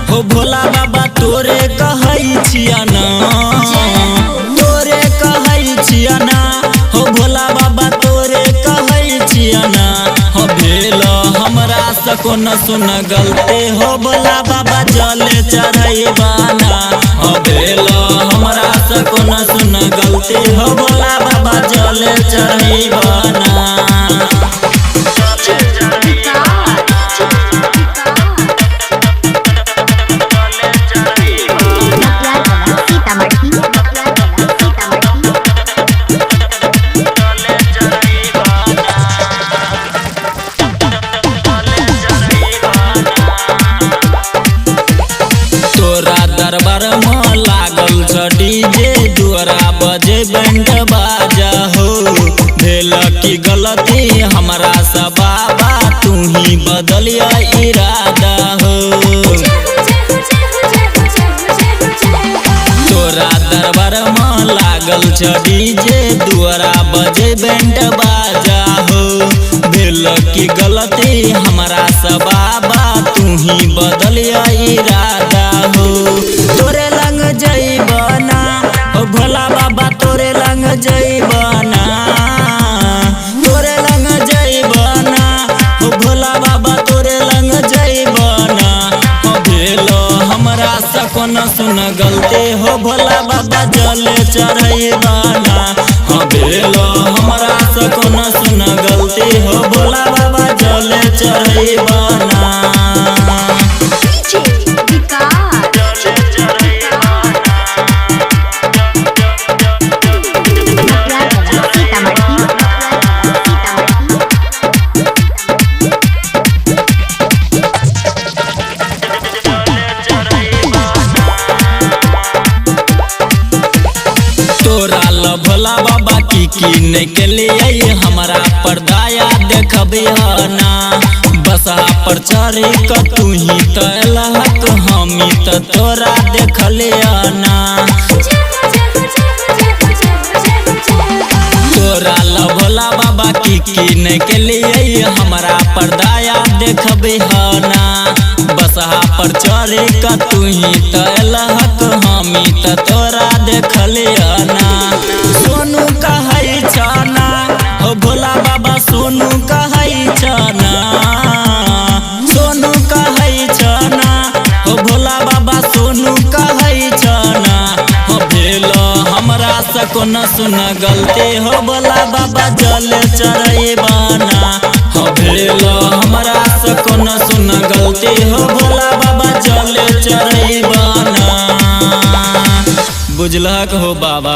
हो भोला बाबा तोरे कहै छिया ना, तोरे कहै छिया ना, हो भोला बाबा तोरे कहै छिया ना। हो भेल हमरा से कोन सुन गलती, हो भोला बाबा जल चढ़ैबाना। हो भेल हमरा से कोन सुन गलती, हो भोला बाबा जल चढ़ैबाना। दरबार में लागल छ डीजे, दुआरा बजे बैंड बाजा हो। भेल की गलती हमरा से बाबा, तू ही बदलिया इरादा हो। तोरा दरबार में लागल छ डीजे, दुआरा बजे बैंड बाजा हो। भेल की गलती हमरा से बाबा, तू ही बदलिया इरादा हो। तोरे लंग जइबना, हो भोला बाबा तोरे लंग जइबना। तोरे लंग जइबना, हो भोला बाबा तोरे लंग जइबना। हो भेल हमरा से कोन सुन गलती, हो भोला बाबा जल चढ़ैबाना। हो भेल हमरा से कोन सुन गलती, हो भोला बाबा जल चढ़ैबाना। तोरा ल भोला बाबा की नहीं के लिए हमरा पर दया देखबिहना। बसहा पर चढ़े क तू ही तलहक, हमी त तोरा देखलियना। तोरा ल भोला बाबा की नहीं के लिए हमरा पर दया देखबिहना। बसहा पर चढ़े क तू ही तलहक, हमी त तोरा देखलियना। सोनू कहै छना, हो भोला बाबा सोनू कहै छना। सोनू कहै छना, हो भोला बाबा सोनू कहै छना। हो भेल हमरा से कोन सुन गलती, हो भोला बाबा जल चढ़ैबाना। हो भेल हमरा से कोन सुन गलती, हो भोला बाबा जल चढ़ैबाना। बुझलक हो बाबा।